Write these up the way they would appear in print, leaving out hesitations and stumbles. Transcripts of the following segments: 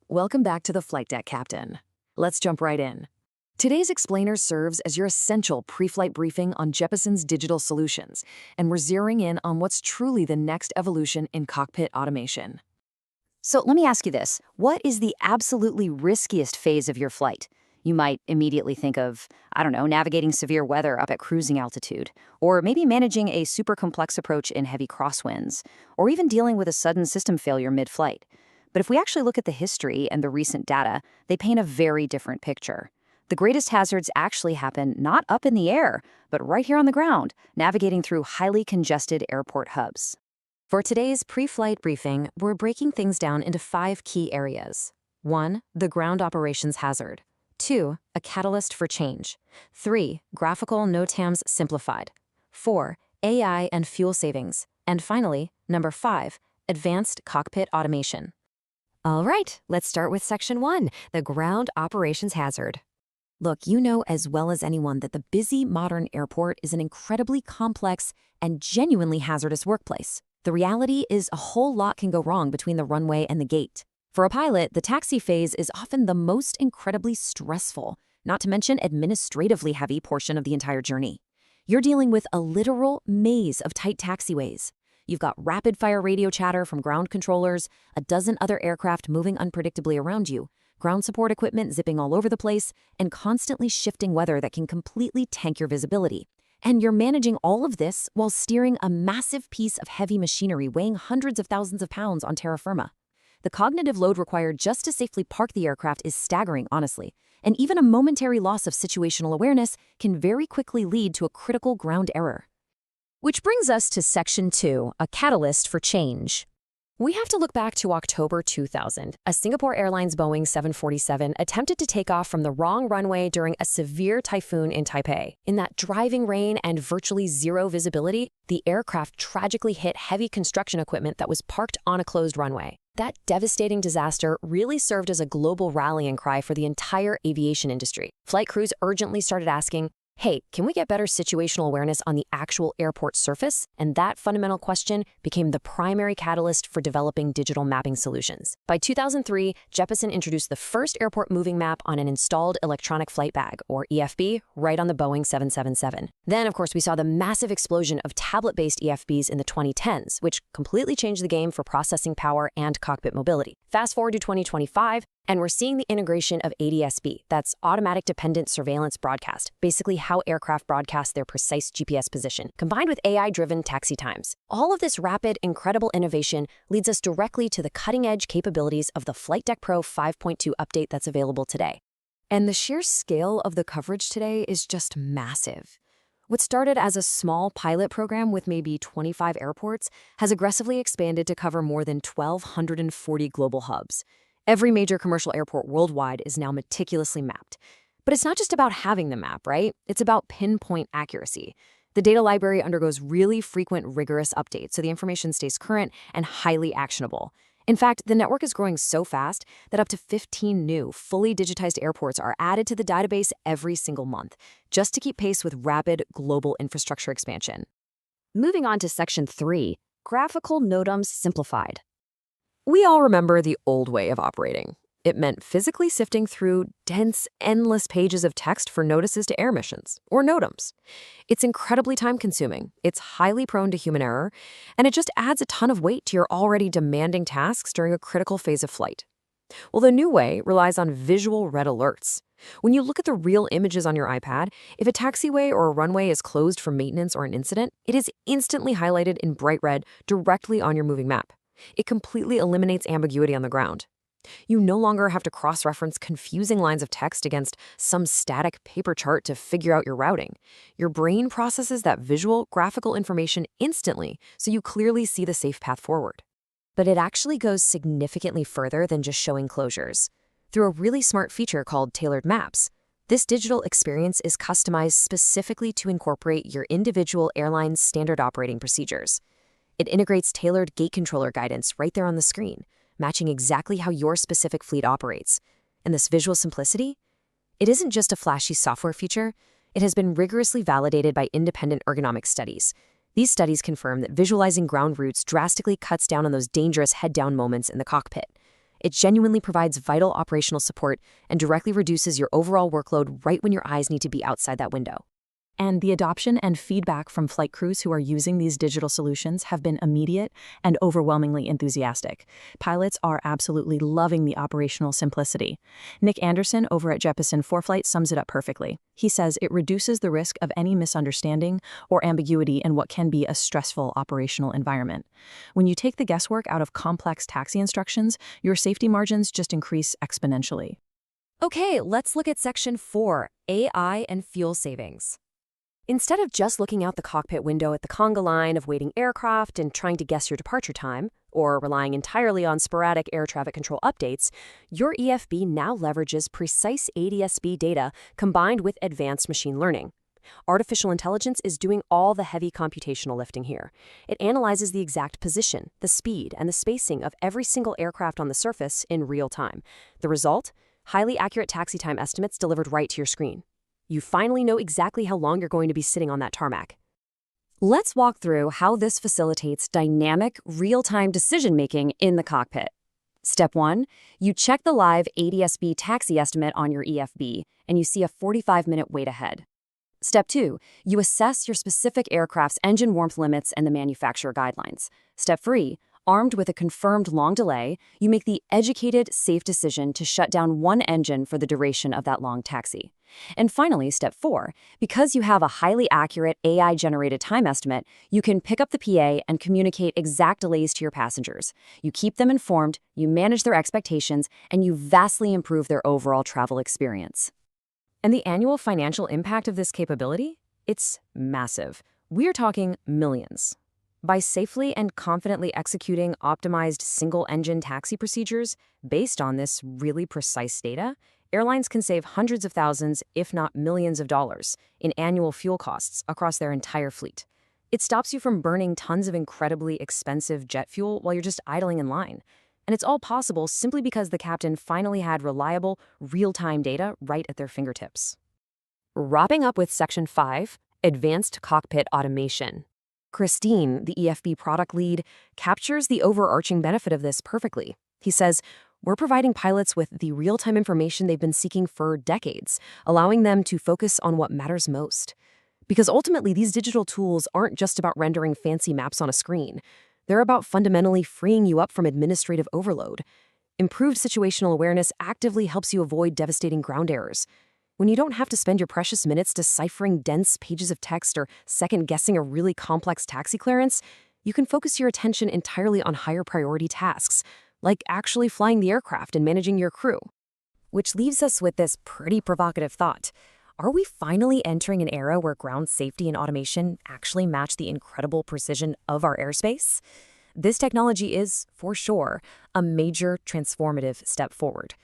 Welcome back to the Flight Deck, Captain. Let's jump right in. Today's explainer serves as your essential pre-flight briefing on Jeppesen's digital solutions, and we're zeroing in on what's truly the next evolution in cockpit automation. So let me ask you this. What is the absolutely riskiest phase of your flight? You might immediately think of, navigating severe weather up at cruising altitude, or maybe managing a super complex approach in heavy crosswinds, or even dealing with a sudden system failure mid-flight. But if we actually look at the history and the recent data, they paint a very different picture. The greatest hazards actually happen not up in the air, but right here on the ground, navigating through highly congested airport hubs. For today's pre-flight briefing, we're breaking things down into 5 key areas. 1. The ground operations hazard. 2. A catalyst for change. 3. Graphical NOTAMs simplified. 4. AI and fuel savings. And finally, number 5, advanced cockpit automation. All right, let's start with Section 1, the ground operations hazard. Look, you know as well as anyone that the busy modern airport is an incredibly complex and genuinely hazardous workplace. The reality is a whole lot can go wrong between the runway and the gate. For a pilot, the taxi phase is often the most incredibly stressful, not to mention administratively heavy portion of the entire journey. You're dealing with a literal maze of tight taxiways. You've got rapid-fire radio chatter from ground controllers, a dozen other aircraft moving unpredictably around you, ground support equipment zipping all over the place, and constantly shifting weather that can completely tank your visibility. And you're managing all of this while steering a massive piece of heavy machinery weighing hundreds of thousands of pounds on terra firma. The cognitive load required just to safely park the aircraft is staggering, honestly. And even a momentary loss of situational awareness can very quickly lead to a critical ground error. Which brings us to Section 2, a catalyst for change. We have to look back to October 2000. A Singapore Airlines Boeing 747 attempted to take off from the wrong runway during a severe typhoon in Taipei. In that driving rain and virtually zero visibility, the aircraft tragically hit heavy construction equipment that was parked on a closed runway. That devastating disaster really served as a global rallying cry for the entire aviation industry. Flight crews urgently started asking, hey, can we get better situational awareness on the actual airport surface? And that fundamental question became the primary catalyst for developing digital mapping solutions. By 2003, Jeppesen introduced the first airport moving map on an installed electronic flight bag, or EFB, right on the Boeing 777. Then, of course, we saw the massive explosion of tablet-based EFBs in the 2010s, which completely changed the game for processing power and cockpit mobility. Fast forward to 2025, and we're seeing the integration of ADS-B, that's Automatic Dependent Surveillance Broadcast, basically how aircraft broadcast their precise GPS position, combined with AI-driven taxi times. All of this rapid, incredible innovation leads us directly to the cutting-edge capabilities of the FliteDeck Pro 5.2 update that's available today. And the sheer scale of the coverage today is just massive. What started as a small pilot program with maybe 25 airports has aggressively expanded to cover more than 1,240 global hubs. Every major commercial airport worldwide is now meticulously mapped. But it's not just about having the map, right? It's about pinpoint accuracy. The data library undergoes really frequent, rigorous updates, so the information stays current and highly actionable. In fact, the network is growing so fast that up to 15 new, fully digitized airports are added to the database every single month, just to keep pace with rapid global infrastructure expansion. Moving on to Section 3, graphical NOTAMs simplified. We all remember the old way of operating. It meant physically sifting through dense, endless pages of text for notices to air missions, or NOTAMs. It's incredibly time-consuming, it's highly prone to human error, and it just adds a ton of weight to your already demanding tasks during a critical phase of flight. Well, the new way relies on visual red alerts. When you look at the real images on your iPad, if a taxiway or a runway is closed for maintenance or an incident, it is instantly highlighted in bright red directly on your moving map. It completely eliminates ambiguity on the ground. You no longer have to cross-reference confusing lines of text against some static paper chart to figure out your routing. Your brain processes that visual, graphical information instantly, so you clearly see the safe path forward. But it actually goes significantly further than just showing closures. Through a really smart feature called Tailored Maps, this digital experience is customized specifically to incorporate your individual airline's standard operating procedures. It integrates tailored gate controller guidance right there on the screen, matching exactly how your specific fleet operates. And this visual simplicity? It isn't just a flashy software feature. It has been rigorously validated by independent ergonomic studies. These studies confirm that visualizing ground routes drastically cuts down on those dangerous head-down moments in the cockpit. It genuinely provides vital operational support and directly reduces your overall workload right when your eyes need to be outside that window. And the adoption and feedback from flight crews who are using these digital solutions have been immediate and overwhelmingly enthusiastic. Pilots are absolutely loving the operational simplicity. Nick Anderson over at Jeppesen ForeFlight sums it up perfectly. He says it reduces the risk of any misunderstanding or ambiguity in what can be a stressful operational environment. When you take the guesswork out of complex taxi instructions, your safety margins just increase exponentially. Okay, let's look at Section 4, AI and fuel savings. Instead of just looking out the cockpit window at the conga line of waiting aircraft and trying to guess your departure time, or relying entirely on sporadic air traffic control updates, your EFB now leverages precise ADS-B data combined with advanced machine learning. Artificial intelligence is doing all the heavy computational lifting here. It analyzes the exact position, the speed, and the spacing of every single aircraft on the surface in real time. The result? Highly accurate taxi time estimates delivered right to your screen. You finally know exactly how long you're going to be sitting on that tarmac. Let's walk through how this facilitates dynamic, real-time decision-making in the cockpit. Step 1, you check the live ADS-B taxi estimate on your EFB, and you see a 45-minute wait ahead. Step 2, you assess your specific aircraft's engine warmth limits and the manufacturer guidelines. Step 3, armed with a confirmed long delay, you make the educated, safe decision to shut down one engine for the duration of that long taxi. And finally, Step 4, because you have a highly accurate AI-generated time estimate, you can pick up the PA and communicate exact delays to your passengers. You keep them informed, you manage their expectations, and you vastly improve their overall travel experience. And the annual financial impact of this capability? It's massive. We're talking millions. By safely and confidently executing optimized single-engine taxi procedures based on this really precise data, airlines can save hundreds of thousands, if not millions of dollars, in annual fuel costs across their entire fleet. It stops you from burning tons of incredibly expensive jet fuel while you're just idling in line. And it's all possible simply because the captain finally had reliable, real-time data right at their fingertips. Wrapping up with Section 5, Advanced Cockpit Automation. Christine, the EFB product lead, captures the overarching benefit of this perfectly. He says, "We're providing pilots with the real-time information they've been seeking for decades, allowing them to focus on what matters most." Because ultimately, these digital tools aren't just about rendering fancy maps on a screen. They're about fundamentally freeing you up from administrative overload. Improved situational awareness actively helps you avoid devastating ground errors. When you don't have to spend your precious minutes deciphering dense pages of text or second-guessing a really complex taxi clearance, you can focus your attention entirely on higher priority tasks, like actually flying the aircraft and managing your crew. Which leaves us with this pretty provocative thought. Are we finally entering an era where ground safety and automation actually match the incredible precision of our airspace? This technology is, for sure, a major transformative step forward.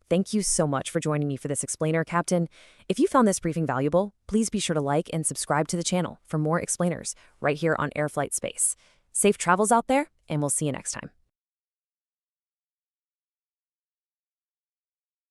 Thank you so much for joining me for this explainer, Captain. If you found this briefing valuable, please be sure to like and subscribe to the channel for more explainers right here on Air Flight Space. Safe travels out there, and we'll see you next time.